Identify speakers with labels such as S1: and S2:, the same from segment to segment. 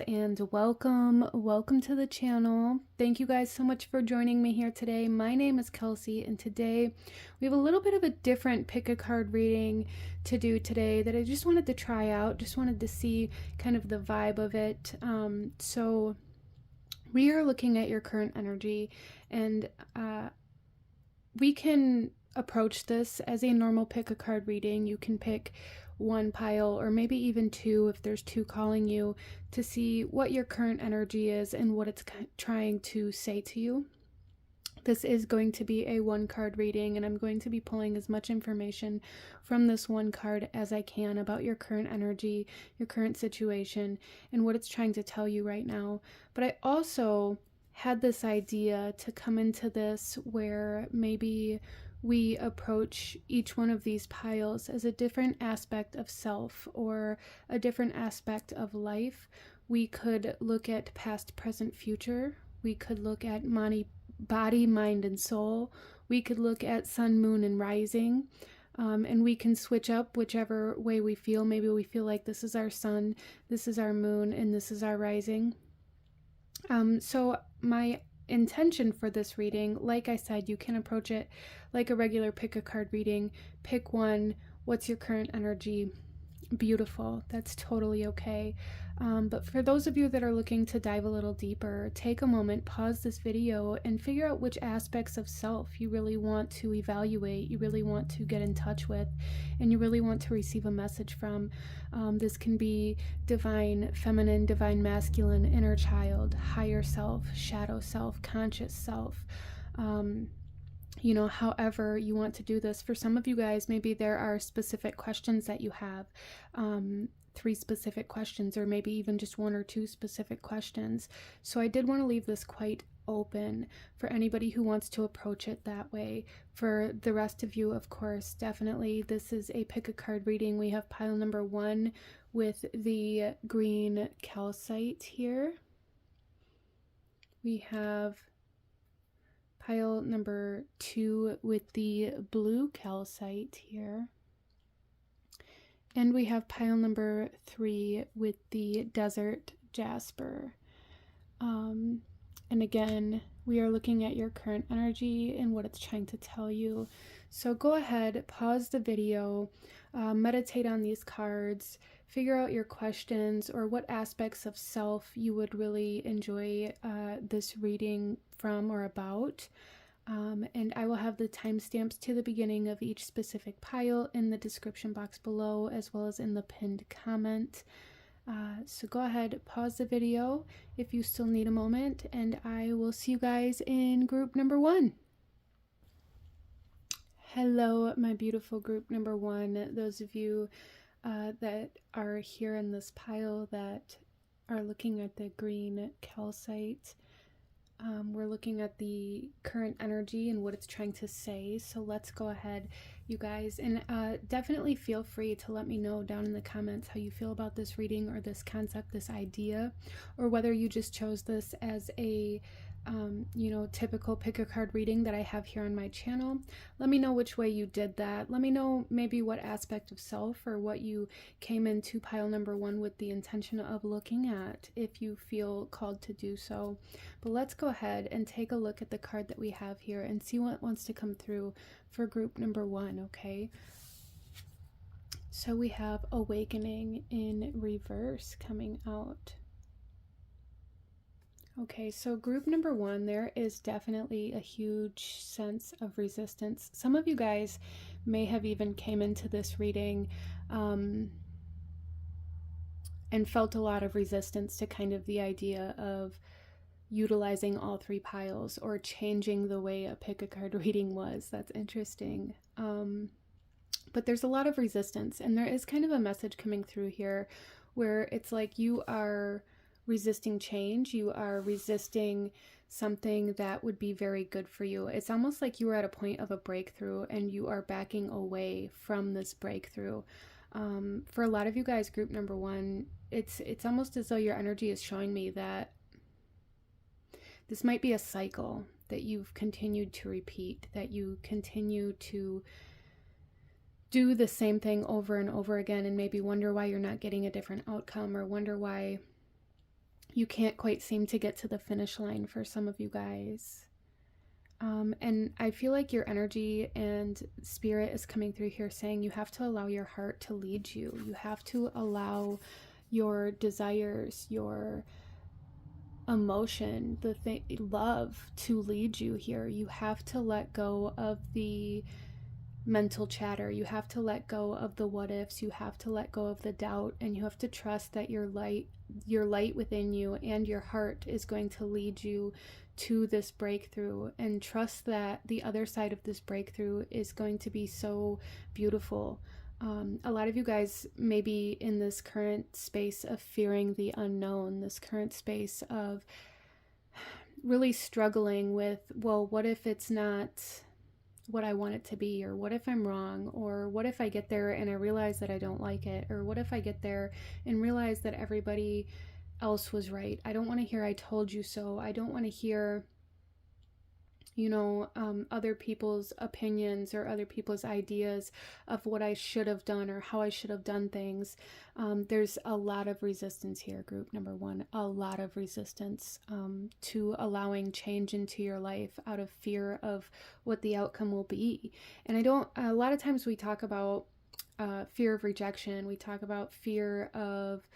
S1: and welcome to the channel. Thank you guys so much for joining me here today. My name is Kelsey, and today we have a little bit of a different pick a card reading to do today that I just wanted to try out, just wanted to see kind of the vibe of it. So we are looking at your current energy, and we can approach this as a normal pick a card reading. You can pick one pile or maybe even two if there's two calling you to see what your current energy is and what it's trying to say to you. This is going to be a one card reading, and I'm going to be pulling as much information from this one card as I can about your current energy, your current situation, and what it's trying to tell you right now. But I also had this idea to come into this where maybe we approach each one of these piles as a different aspect of self or a different aspect of life. We could look at past, present, future. We could look at body, mind, and soul. We could look at sun, moon, and rising. And we can switch up whichever way we feel. Maybe we feel like this is our sun, this is our moon, and this is our rising. So my intention for this reading, like I said, you can approach it like a regular pick a card reading. Pick one. What's your current energy? Beautiful. That's totally okay. But for those of you that are looking to dive a little deeper, take a moment, pause this video, and figure out which aspects of self you really want to evaluate, you really want to get in touch with, and you really want to receive a message from. This can be divine feminine, divine masculine, inner child, higher self, shadow self, conscious self. However you want to do this. For some of you guys, maybe there are specific questions that you have, 3 specific questions, or maybe even just 1 or 2 specific questions. So I did want to leave this quite open for anybody who wants to approach it that way. For the rest of you, of course, definitely this is a pick a card reading. We have pile number 1 with the green calcite here. We have pile number 2 with the blue calcite here. And we have pile number 3 with the desert jasper. And again, we are looking at your current energy and what it's trying to tell you. So go ahead, pause the video, meditate on these cards, figure out your questions or what aspects of self you would really enjoy this reading from or about. And I will have the timestamps to the beginning of each specific pile in the description box below, as well as in the pinned comment. So go ahead, pause the video if you still need a moment, and I will see you guys in group number 1. Hello, my beautiful group number 1. Those of you that are here in this pile that are looking at the green calcite. We're looking at the current energy and what it's trying to say. So let's go ahead, you guys, and definitely feel free to let me know down in the comments how you feel about this reading or this concept, this idea, or whether you just chose this as a typical pick a card reading that I have here on my channel. Let me know which way you did that. Let me know maybe what aspect of self or what you came into pile number 1 with the intention of looking at, if you feel called to do so. But let's go ahead and take a look at the card that we have here and see what wants to come through for group number 1, okay? So we have Awakening in reverse coming out. Okay, so group number 1, there is definitely a huge sense of resistance. Some of you guys may have even came into this reading and felt a lot of resistance to kind of the idea of utilizing all 3 piles or changing the way a pick a card reading was. That's interesting. But there's a lot of resistance, and there is kind of a message coming through here where it's like you are resisting change, you are resisting something that would be very good for you. It's almost like you are at a point of a breakthrough and you are backing away from this breakthrough. For a lot of you guys, group number 1, it's almost as though your energy is showing me that this might be a cycle that you've continued to repeat, that you continue to do the same thing over and over again and maybe wonder why you're not getting a different outcome, or wonder why you can't quite seem to get to the finish line for some of you guys. And I feel like your energy and spirit is coming through here saying you have to allow your heart to lead you. You have to allow your desires, your emotion, love to lead you here. You have to let go of the mental chatter. You have to let go of the what ifs. You have to let go of the doubt, and you have to trust that your light within you and your heart is going to lead you to this breakthrough, and trust that the other side of this breakthrough is going to be so beautiful. A lot of you guys may be in this current space of fearing the unknown, this current space of really struggling with, well, what if it's not what I want it to be, or what if I'm wrong, or what if I get there and I realize that I don't like it, or what if I get there and realize that everybody else was right. I don't want to hear I told you so. I don't want to hear other people's opinions or other people's ideas of what I should have done or how I should have done things. There's a lot of resistance here, group number one, a lot of resistance to allowing change into your life out of fear of what the outcome will be. And a lot of times we talk about fear of rejection. We talk about fear of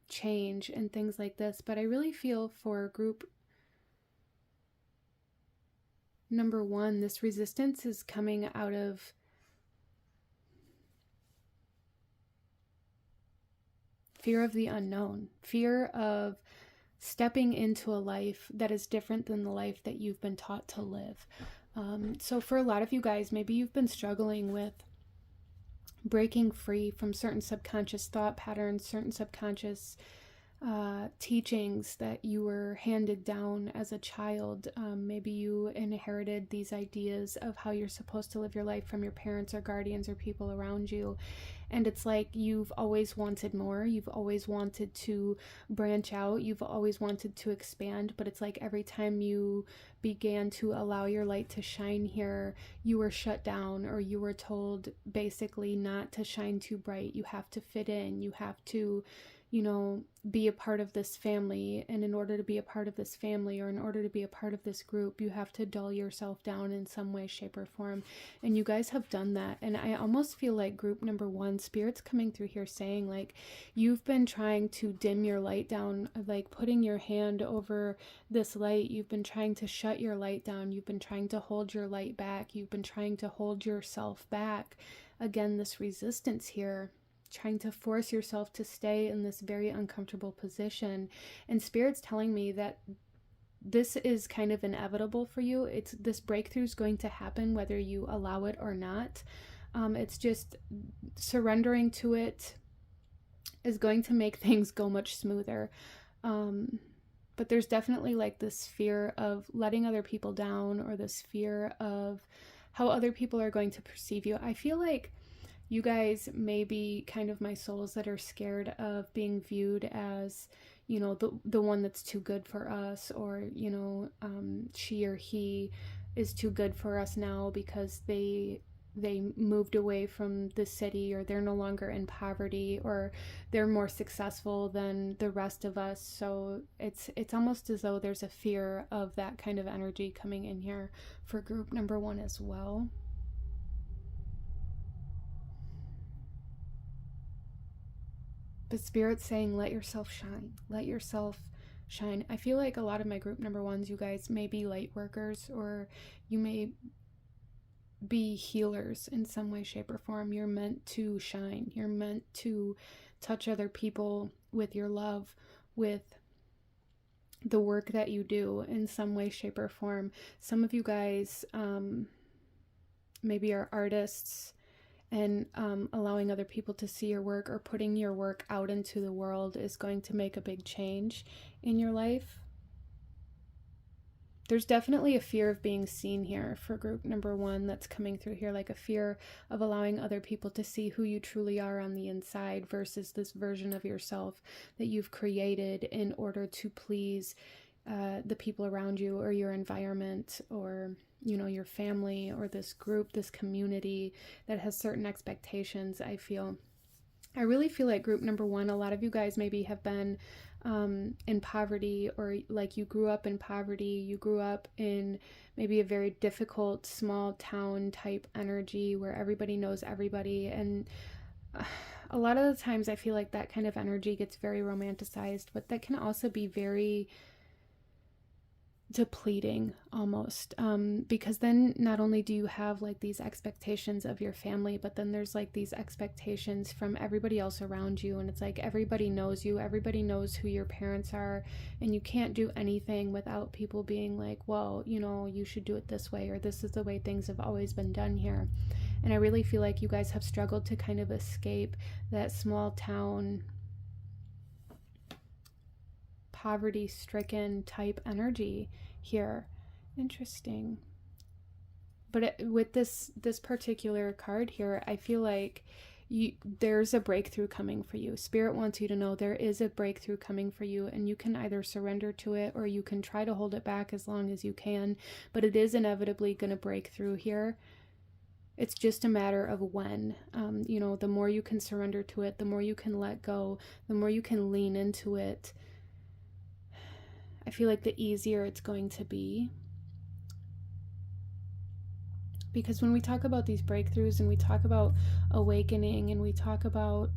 S1: change and things like this, but I really feel for group number one, this resistance is coming out of fear of the unknown, fear of stepping into a life that is different than the life that you've been taught to live. So for a lot of you guys, maybe you've been struggling with breaking free from certain subconscious thought patterns, certain subconscious teachings that you were handed down as a child. Maybe you inherited these ideas of how you're supposed to live your life from your parents or guardians or people around you. And it's like you've always wanted more. You've always wanted to branch out. You've always wanted to expand. But it's like every time you began to allow your light to shine here, you were shut down, or you were told basically not to shine too bright. You have to fit in. You have to be a part of this family. And in order to be a part of this family, or in order to be a part of this group, you have to dull yourself down in some way, shape, or form. And you guys have done that. And I almost feel like group number one, Spirit's coming through here saying, like, you've been trying to dim your light down, like putting your hand over this light. You've been trying to shut your light down. You've been trying to hold your light back. You've been trying to hold yourself back. Again, this resistance here, trying to force yourself to stay in this very uncomfortable position. And Spirit's telling me that this is kind of inevitable for you. This breakthrough is going to happen whether you allow it or not. It's just surrendering to it is going to make things go much smoother. But there's definitely like this fear of letting other people down, or this fear of how other people are going to perceive you. I feel like you guys may be kind of my souls that are scared of being viewed as, the one that's too good for us, or, she or he is too good for us now because they moved away from the city, or they're no longer in poverty, or they're more successful than the rest of us. So it's almost as though there's a fear of that kind of energy coming in here for group number one as well. But Spirit's saying, let yourself shine. Let yourself shine. I feel like a lot of my group number ones, you guys may be light workers, or you may be healers in some way, shape, or form. You're meant to shine. You're meant to touch other people with your love, with the work that you do in some way, shape, or form. Some of you guys maybe are artists, and allowing other people to see your work, or putting your work out into the world, is going to make a big change in your life. There's definitely a fear of being seen here for group number one that's coming through here, like a fear of allowing other people to see who you truly are on the inside, versus this version of yourself that you've created in order to please the people around you, or your environment, or your family, or this group, this community that has certain expectations, I feel. I really feel like group number one, a lot of you guys maybe have been in poverty, or like you grew up in poverty, you grew up in maybe a very difficult small town type energy where everybody knows everybody. And a lot of the times I feel like that kind of energy gets very romanticized, but that can also be very depleting almost, because then not only do you have like these expectations of your family, but then there's like these expectations from everybody else around you, and it's like everybody knows you, everybody knows who your parents are, and you can't do anything without people being like, well, you know, you should do it this way, or this is the way things have always been done here. And I really feel like you guys have struggled to kind of escape that small town poverty-stricken type energy here. Interesting. But with this particular card here, I feel like there's a breakthrough coming for you. Spirit wants you to know there is a breakthrough coming for you, and you can either surrender to it or you can try to hold it back as long as you can, but it is inevitably going to break through here. It's just a matter of when. You know, the more you can surrender to it, the more you can let go, the more you can lean into it, I feel like the easier it's going to be. Because when we talk about these breakthroughs and we talk about awakening and we talk about,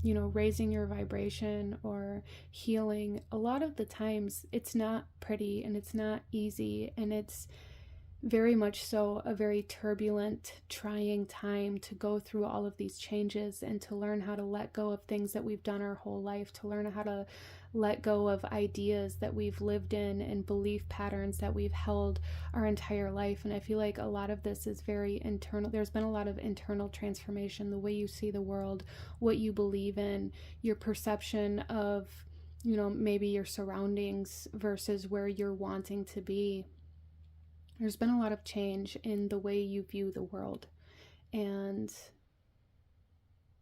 S1: you know, raising your vibration or healing, a lot of the times it's not pretty and it's not easy, and it's very much so a very turbulent, trying time to go through all of these changes and to learn how to let go of things that we've done our whole life, to learn how to let go of ideas that we've lived in and belief patterns that we've held our entire life. And I feel like a lot of this is very internal. There's been a lot of internal transformation, the way you see the world, what you believe in, your perception of, you know, maybe your surroundings versus where you're wanting to be. There's been a lot of change in the way you view the world, and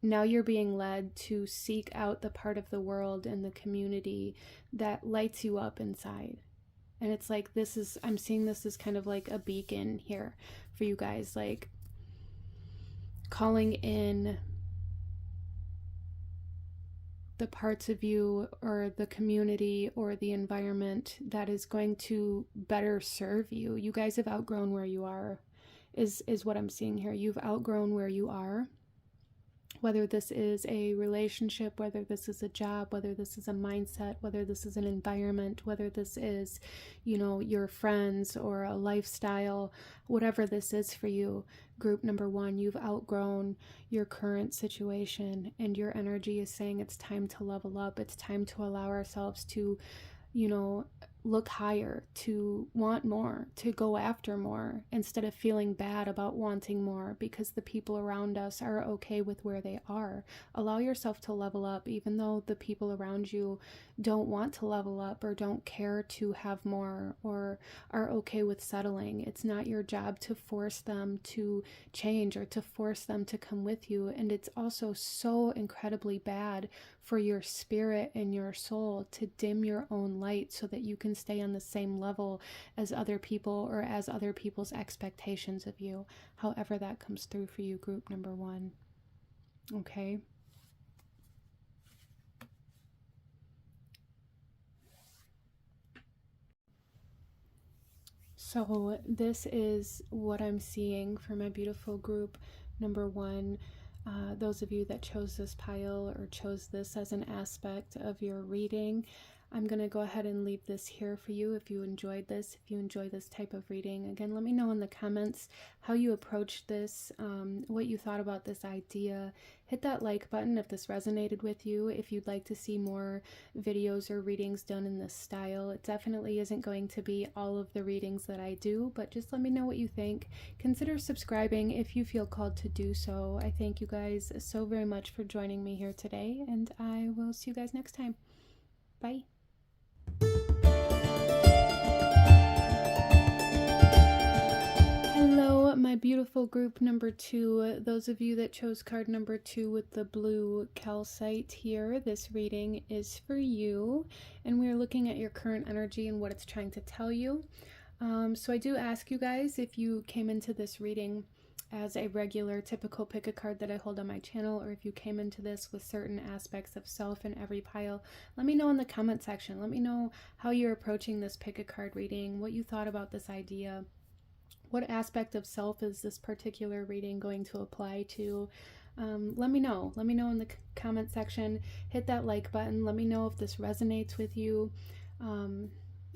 S1: now you're being led to seek out the part of the world and the community that lights you up inside. And it's like, I'm seeing this as kind of like a beacon here for you guys, like calling in the parts of you or the community or the environment that is going to better serve you. You guys have outgrown where you are, is what I'm seeing here. You've outgrown where you are. Whether this is a relationship, whether this is a job, whether this is a mindset, whether this is an environment, whether this is, you know, your friends or a lifestyle, whatever this is for you, group number one, you've outgrown your current situation, and your energy is saying it's time to level up. It's time to allow ourselves to, you know, look higher, to want more, to go after more, instead of feeling bad about wanting more because the people around us are okay with where they are. Allow yourself to level up, even though the people around you don't want to level up or don't care to have more or are okay with settling. It's not your job to force them to change or to force them to come with you. And it's also so incredibly bad for your spirit and your soul to dim your own light so that you can stay on the same level as other people or as other people's expectations of you, however that comes through for you, group number one. Okay? So this is what I'm seeing for my beautiful group number one. Those of you that chose this pile or chose this as an aspect of your reading, I'm going to go ahead and leave this here for you if you enjoyed this, if you enjoy this type of reading. Again, let me know in the comments how you approached this, what you thought about this idea. Hit that like button if this resonated with you. If you'd like to see more videos or readings done in this style, it definitely isn't going to be all of the readings that I do, but just let me know what you think. Consider subscribing if you feel called to do so. I thank you guys so very much for joining me here today, and I will see you guys next time. Bye. Hello, my beautiful group number two. Those of you that chose card number two with the blue calcite here, this reading is for you, and we're looking at your current energy and what it's trying to tell you. So I do ask you guys, if you came into this reading as a regular typical pick a card that I hold on my channel, or if you came into this with certain aspects of self in every pile, let me know in the comment section. Let me know how you're approaching this pick a card reading, what you thought about this idea. What aspect of self is this particular reading going to apply to? Let me know. Let me know in the comment section. Hit that like button. Let me know if this resonates with you.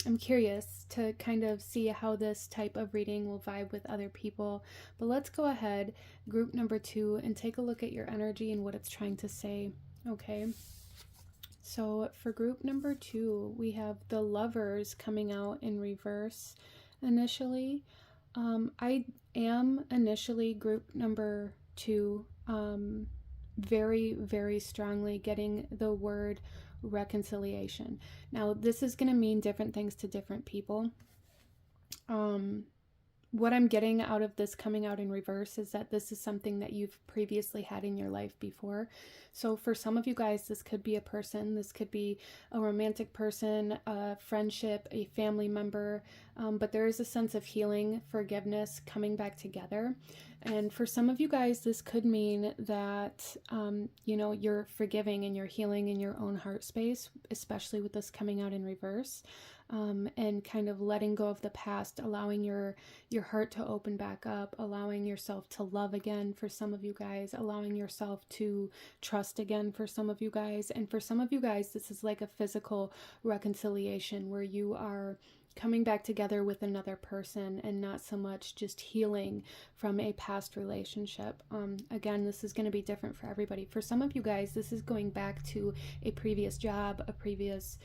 S1: I'm curious to kind of see how this type of reading will vibe with other people. But let's go ahead, group number 2, and take a look at your energy and what it's trying to say. Okay. So for group number 2, we have the Lovers coming out in reverse initially. I am initially group number 2, very, very strongly getting the word reconciliation. Now, this is going to mean different things to different people. What I'm getting out of this coming out in reverse is that this is something that you've previously had in your life before. So for some of you guys, this could be a person, this could be a romantic person, a friendship, a family member, but there is a sense of healing, forgiveness, coming back together. And for some of you guys, this could mean that, you know, you're forgiving and you're healing in your own heart space, especially with this coming out in reverse. And kind of letting go of the past, allowing your heart to open back up, allowing yourself to love again for some of you guys, allowing yourself to trust again for some of you guys. And for some of you guys, this is like a physical reconciliation where you are coming back together with another person and not so much just healing from a past relationship. Again, this is going to be different for everybody. For some of you guys, this is going back to a previous job, a previous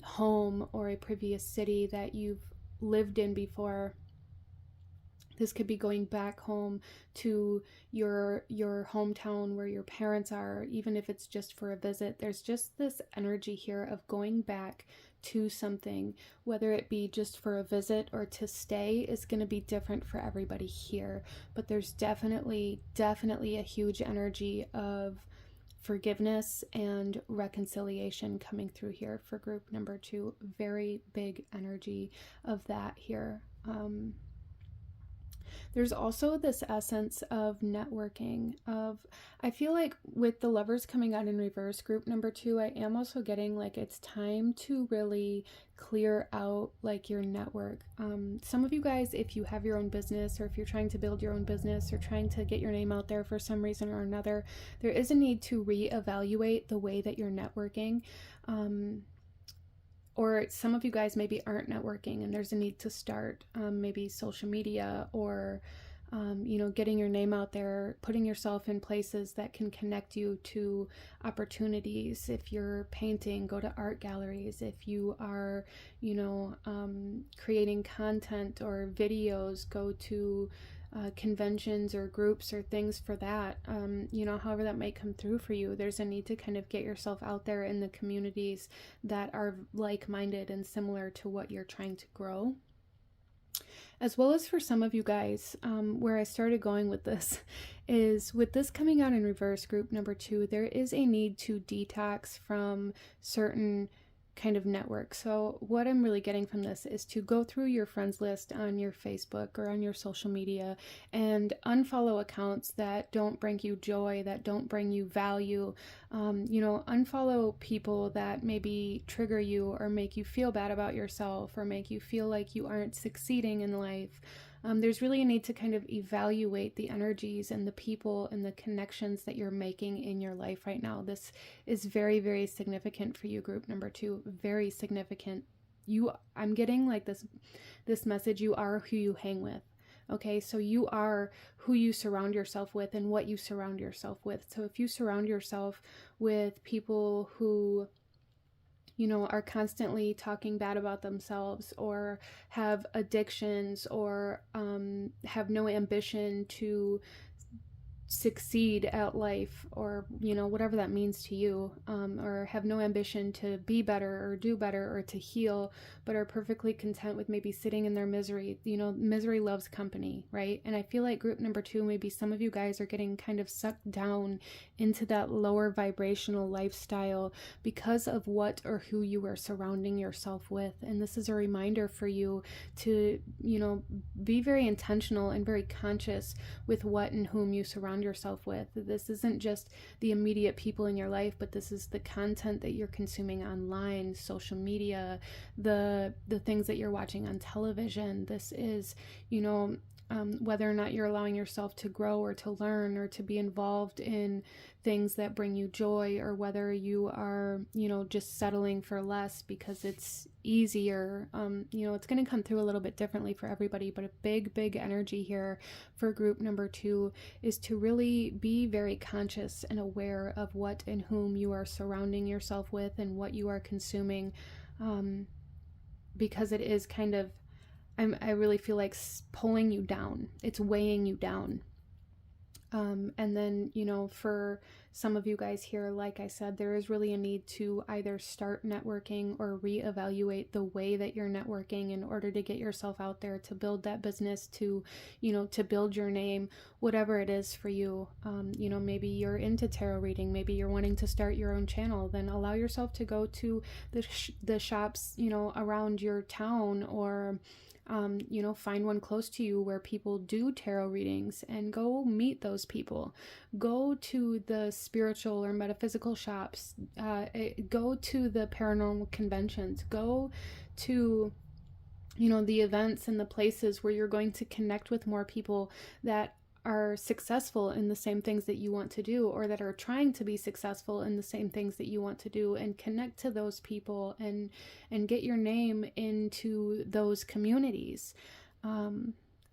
S1: home, or a previous city that you've lived in before. This could be going back home to your hometown where your parents are, even if it's just for a visit. There's just this energy here of going back to something, whether it be just for a visit or to stay, is going to be different for everybody here. But there's definitely a huge energy of forgiveness and reconciliation coming through here for group number 2. Very big energy of that here. There's also this essence of networking, I feel like with the Lovers coming out in reverse, group number 2, I am also getting like it's time to really clear out like your network. Some of you guys, if you have your own business, or if you're trying to build your own business or trying to get your name out there for some reason or another, there is a need to reevaluate the way that you're networking. Or some of you guys maybe aren't networking and there's a need to start maybe social media, or you know, getting your name out there, putting yourself in places that can connect you to opportunities. If you're painting, go to art galleries. If you are, you know, creating content or videos, go to conventions or groups or things for that. You know, however that might come through for you, there's a need to kind of get yourself out there in the communities that are like-minded and similar to what you're trying to grow. As well as for some of you guys, where I started going with this is with this coming out in reverse, group number 2, there is a need to detox from certain kind of network. So what I'm really getting from this is to go through your friends list on your Facebook or on your social media and unfollow accounts that don't bring you joy, that don't bring you value. You know, unfollow people that maybe trigger you or make you feel bad about yourself or make you feel like you aren't succeeding in life. There's really a need to kind of evaluate the energies and the people and the connections that you're making in your life right now. This is very, very significant for you, group number 2. Very significant. I'm getting like this message, you are who you hang with. Okay, so you are who you surround yourself with and what you surround yourself with. So if you surround yourself with people who, you know, are constantly talking bad about themselves, or have addictions, or have no ambition to succeed at life, or whatever that means to you, or have no ambition to be better or do better or to heal, but are perfectly content with maybe sitting in their misery. Misery loves company, right? And I feel like group number 2, maybe some of you guys are getting kind of sucked down into that lower vibrational lifestyle because of what or who you are surrounding yourself with. And this is a reminder for you to be very intentional and very conscious with what and whom you surround yourself with. This isn't just the immediate people in your life, but this is the content that you're consuming online, social media, the things that you're watching on television. This is, whether or not you're allowing yourself to grow or to learn or to be involved in things that bring you joy, or whether you are, just settling for less because it's easier. It's going to come through a little bit differently for everybody, but a big energy here for group number 2 is to really be very conscious and aware of what and whom you are surrounding yourself with and what you are consuming, because it is kind of, I really feel like pulling you down. It's weighing you down. And then, for some of you guys here, like I said, there is really a need to either start networking or reevaluate the way that you're networking in order to get yourself out there, to build that business, to build your name, whatever it is for you. Maybe you're into tarot reading, maybe you're wanting to start your own channel, then allow yourself to go to the shops, around your town, or find one close to you where people do tarot readings and go meet those people. Go to the spiritual or metaphysical shops. Go to the paranormal conventions. Go to, the events and the places where you're going to connect with more people that are successful in the same things that you want to do, or that are trying to be successful in the same things that you want to do, and connect to those people and get your name into those communities.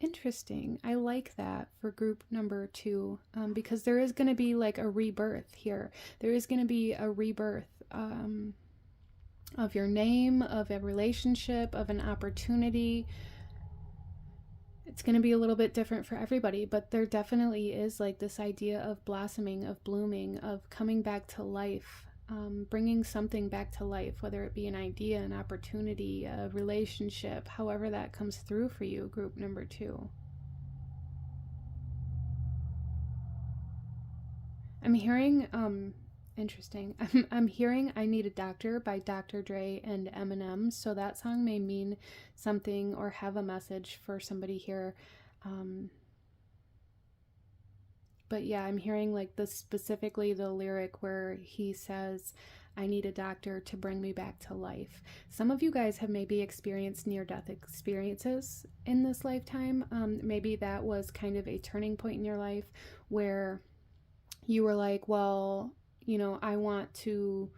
S1: Interesting. I like that for group number 2, because there is going to be like a rebirth here. There is going to be a rebirth of your name, of a relationship, of an opportunity. It's going to be a little bit different for everybody, but there definitely is like this idea of blossoming, of blooming, of coming back to life, bringing something back to life, whether it be an idea, an opportunity, a relationship, however that comes through for you, group number 2. I'm hearing, interesting. I'm hearing I Need a Doctor by Dr. Dre and Eminem. So that song may mean something or have a message for somebody here. But yeah, I'm hearing like specifically the lyric where he says, I need a doctor to bring me back to life. Some of you guys have maybe experienced near-death experiences in this lifetime. Maybe that was kind of a turning point in your life where you were like, well, I want to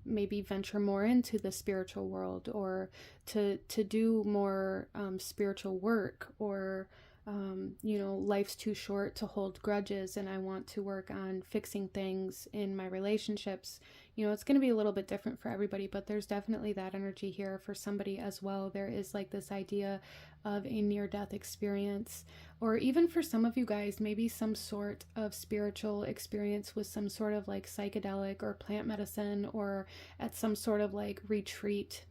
S1: maybe venture more into the spiritual world, or to do more spiritual work, or life's too short to hold grudges and I want to work on fixing things in my relationships. It's going to be a little bit different for everybody, but there's definitely that energy here for somebody as well. There is like this idea of a near-death experience, or even for some of you guys, maybe some sort of spiritual experience with some sort of like psychedelic or plant medicine, or at some sort of like retreat.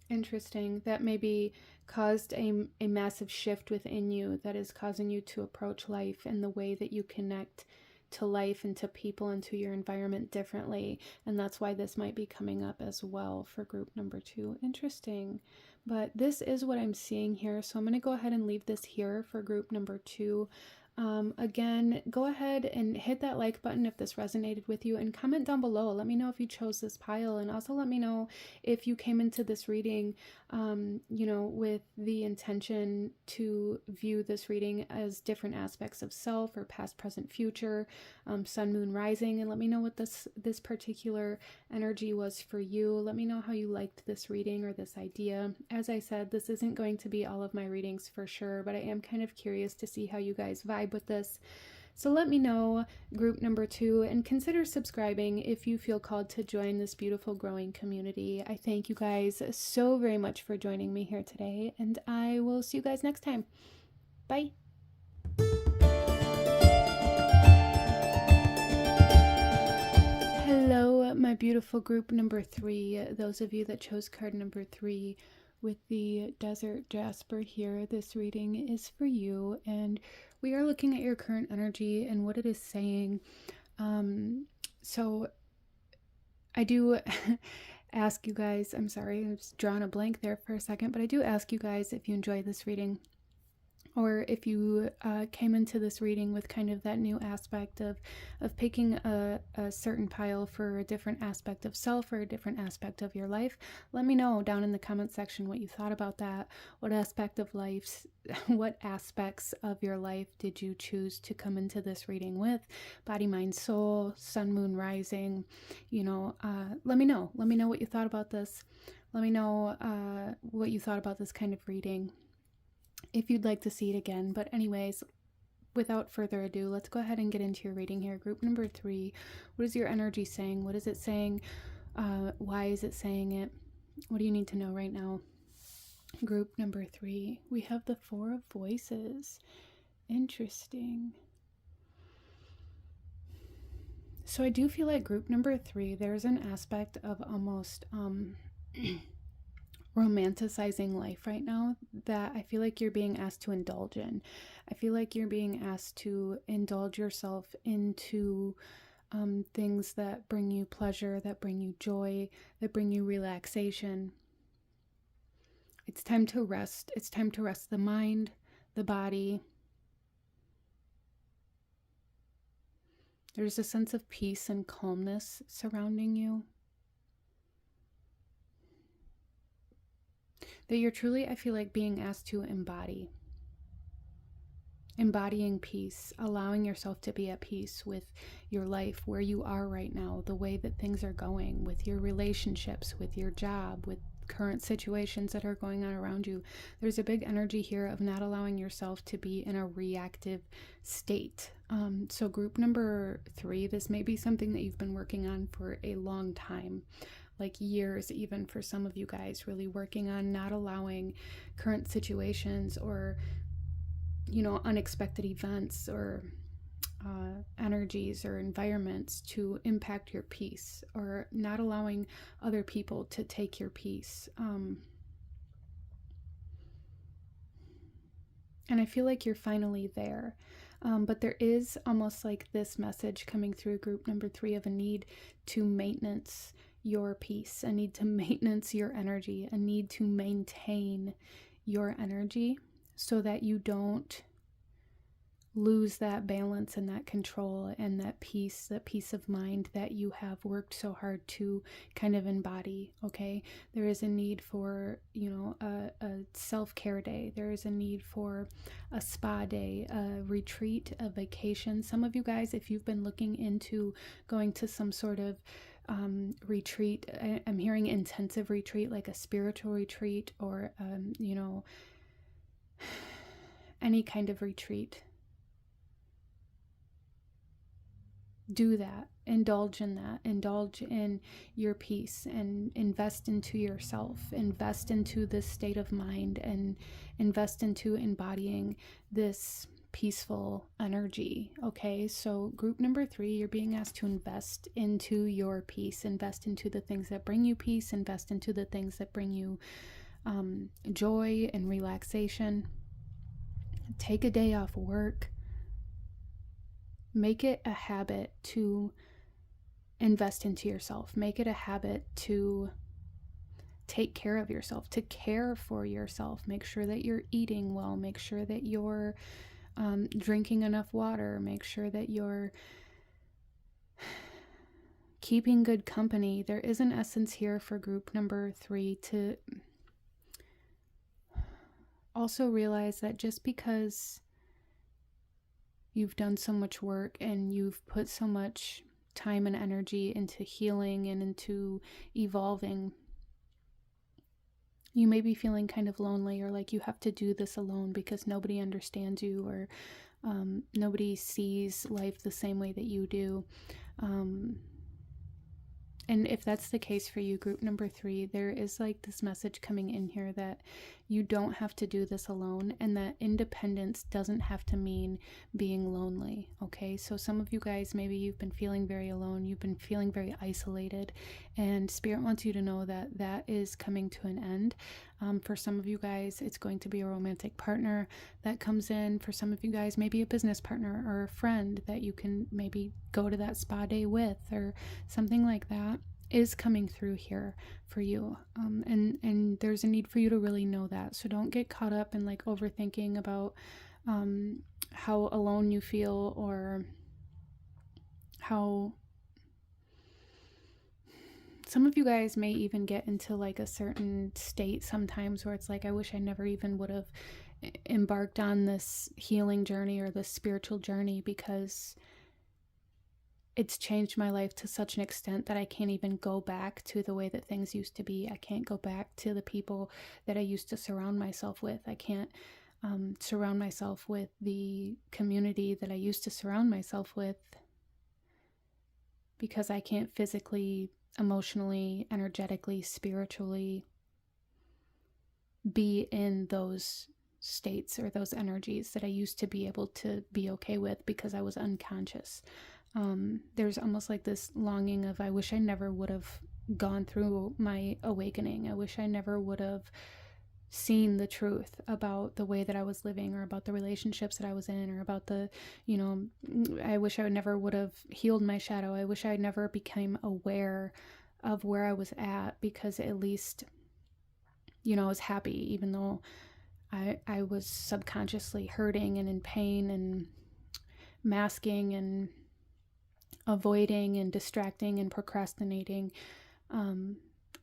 S1: Interesting. That maybe caused a massive shift within you that is causing you to approach life and the way that you connect to life and to people and to your environment differently. And that's why this might be coming up as well for group number 2. Interesting. But this is what I'm seeing here. So I'm going to go ahead and leave this here for group number 2. Again, go ahead and hit that like button if this resonated with you, and comment down below. Let me know if you chose this pile, and also let me know if you came into this reading, with the intention to view this reading as different aspects of self, or past, present, future, sun, moon, rising, and let me know what this particular energy was for you. Let me know how you liked this reading or this idea. As I said, this isn't going to be all of my readings for sure, but I am kind of curious to see how you guys vibe with this. So let me know, group number 2, and consider subscribing if you feel called to join this beautiful growing community. I thank you guys so very much for joining me here today, and I will see you guys next time. Bye. my beautiful group number 3, those of you that chose card number 3 with the Desert Jasper here, this reading is for you, and we are looking at your current energy and what it is saying. So I do ask you guys, I'm sorry, I was drawing a blank there for a second, but I do ask you guys if you enjoy this reading, or if you came into this reading with kind of that new aspect of picking a certain pile for a different aspect of self or a different aspect of your life. Let me know down in the comment section what you thought about that. What aspects of your life did you choose to come into this reading with? Body, mind, soul, sun, moon, rising. You know, let me know. Let me know what you thought about this. Let me know what you thought about this kind of reading, if you'd like to see it again. But anyways, without further ado, let's go ahead and get into your reading here. Group number 3, what is your energy saying? What is it saying? Why is it saying it? What do you need to know right now? Group number 3, we have the 4 of Voices. Interesting. So I do feel like group number 3, there's an aspect of almost romanticizing life right now that I feel like you're being asked to indulge in. I feel like you're being asked to indulge yourself into things that bring you pleasure, that bring you joy, that bring you relaxation. It's time to rest. It's time to rest the mind, the body. There's a sense of peace and calmness surrounding you that you're truly, I feel like, being asked to embody. Embodying peace, allowing yourself to be at peace with your life, where you are right now, the way that things are going, with your relationships, with your job, with current situations that are going on around you. There's a big energy here of not allowing yourself to be in a reactive state. So group number 3, this may be something that you've been working on for a long time, like years even for some of you guys, really working on not allowing current situations or, you know, unexpected events or energies or environments to impact your peace, or not allowing other people to take your peace. And I feel like you're finally there. But there is almost like this message coming through group number 3 of a need to maintenance your peace, a need to maintenance your energy, a need to maintain your energy so that you don't lose that balance and that control and that peace of mind that you have worked so hard to kind of embody. Okay, there is a need for, you know, a self-care day. There is a need for a spa day, a retreat, a vacation. Some of you guys, if you've been looking into going to some sort of retreat, I'm hearing intensive retreat, like a spiritual retreat, or you know, any kind of retreat. Do that. Indulge in that. Indulge in your peace and invest into yourself. Invest into this state of mind and invest into embodying this peaceful energy. Okay, so group number 3, you're being asked to invest into your peace, invest into the things that bring you peace, invest into the things that bring you joy and relaxation. Take a day off work. Make it a habit to invest into yourself. Make it a habit to take care of yourself, to care for yourself. Make sure that you're eating well. Make sure that you're drinking enough water. Make sure that you're keeping good company. There is an essence here for group number 3 to also realize that just because you've done so much work and you've put so much time and energy into healing and into evolving, you may be feeling kind of lonely, or like you have to do this alone because nobody understands you, or nobody sees life the same way that you do. And if that's the case for you, group number 3, there is like this message coming in here that you don't have to do this alone, and that independence doesn't have to mean being lonely, okay? So some of you guys, maybe you've been feeling very alone, you've been feeling very isolated, and Spirit wants you to know that that is coming to an end. For some of you guys, it's going to be a romantic partner that comes in. For some of you guys, maybe a business partner or a friend that you can maybe go to that spa day with, or something like that is coming through here for you. And there's a need for you to really know that. So don't get caught up in like overthinking about how alone you feel, or how some of you guys may even get into like a certain state sometimes where it's like, I wish I never even would have embarked on this healing journey or this spiritual journey, because it's changed my life to such an extent that I can't even go back to the way that things used to be. I can't go back to the people that I used to surround myself with. I can't surround myself with the community that I used to surround myself with, because I can't physically, emotionally, energetically, spiritually be in those states or those energies that I used to be able to be okay with, because I was unconscious. There's almost like this longing of, I wish I never would have gone through my awakening. I wish I never would have seen the truth about the way that I was living, or about the relationships that I was in, or about the, I wish I never would have healed my shadow. I wish I never became aware of where I was at, because at least, I was happy, even though I was subconsciously hurting and in pain and masking and avoiding and distracting and procrastinating.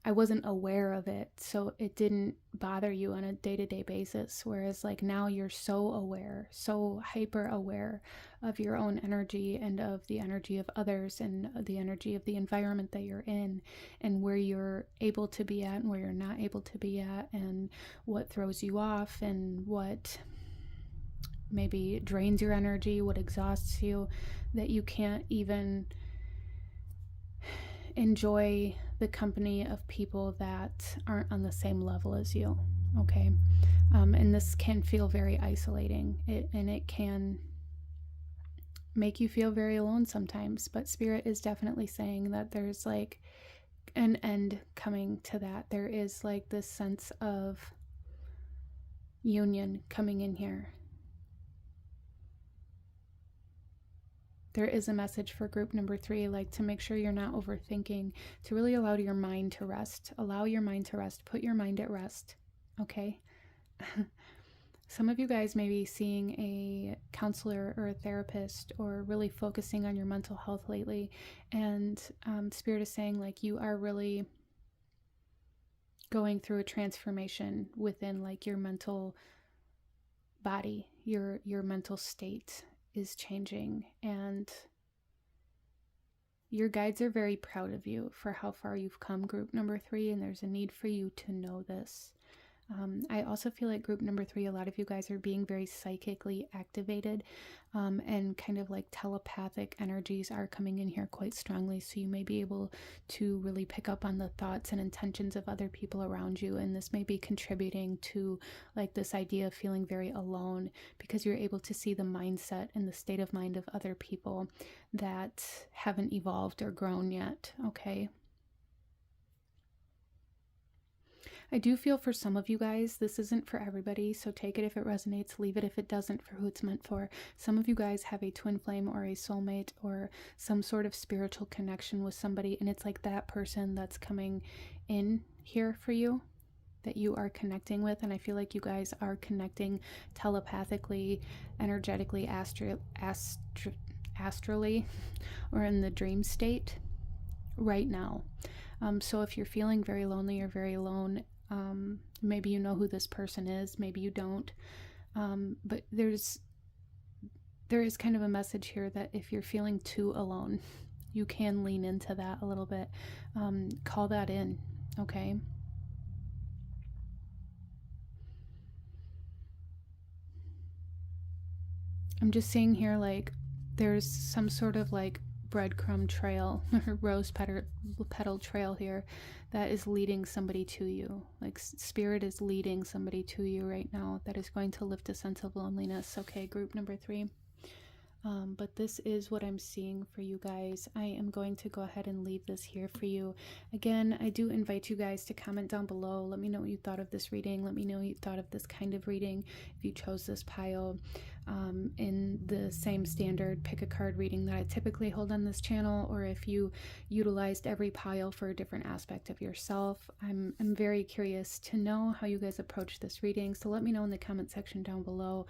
S1: I wasn't aware of it, so it didn't bother you on a day-to-day basis. Whereas like now you're so aware, so hyper aware of your own energy and of the energy of others and the energy of the environment that you're in, and where you're able to be at and where you're not able to be at, and what throws you off and what maybe drains your energy, what exhausts you, that you can't even enjoy the company of people that aren't on the same level as you, okay? And this can feel very isolating, and it can make you feel very alone sometimes, but Spirit is definitely saying that there's like an end coming to that. There is like this sense of union coming in here. There is a message for group number 3, like to make sure you're not overthinking, to really allow your mind to rest. Allow your mind to rest. Put your mind at rest, okay? Some of you guys may be seeing a counselor or a therapist, or really focusing on your mental health lately. And Spirit is saying like you are really going through a transformation within like your mental body, your mental state is changing, and your guides are very proud of you for how far you've come, group number 3, and there's a need for you to know this. I also feel like group number 3, a lot of you guys are being very psychically activated, and kind of like telepathic energies are coming in here quite strongly. So you may be able to really pick up on the thoughts and intentions of other people around you. And this may be contributing to like this idea of feeling very alone, because you're able to see the mindset and the state of mind of other people that haven't evolved or grown yet, okay? I do feel for some of you guys, this isn't for everybody, so take it if it resonates, leave it if it doesn't, for who it's meant for. Some of you guys have a twin flame or a soulmate or some sort of spiritual connection with somebody, and it's like that person that's coming in here for you, that you are connecting with. And I feel like you guys are connecting telepathically, energetically, astrally, or in the dream state right now. So if you're feeling very lonely or very alone, maybe you know who this person is, maybe you don't, but there is kind of a message here that if you're feeling too alone, you can lean into that a little bit. Call that in, okay? I'm just seeing here like there's some sort of like breadcrumb trail or rose petal trail here that is leading somebody to you. Like spirit is leading somebody to you right now that is going to lift a sense of loneliness. Okay, group number 3. But this is what I'm seeing for you guys. I am going to go ahead and leave this here for you. Again, I do invite you guys to comment down below. Let me know what you thought of this reading. Let me know what you thought of this kind of reading. If you chose this pile in the same standard pick a card reading that I typically hold on this channel, or if you utilized every pile for a different aspect of yourself. I'm very curious to know how you guys approach this reading. So let me know in the comment section down below.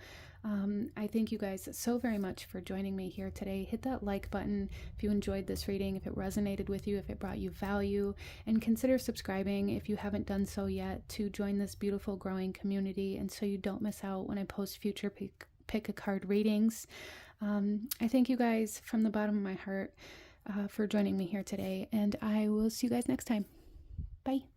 S1: I thank you guys so very much for joining me here today. Hit that like button if you enjoyed this reading, if it resonated with you, if it brought you value, and consider subscribing if you haven't done so yet to join this beautiful growing community, and so you don't miss out when I post future pick a card readings. I thank you guys from the bottom of my heart for joining me here today, and I will see you guys next time. Bye.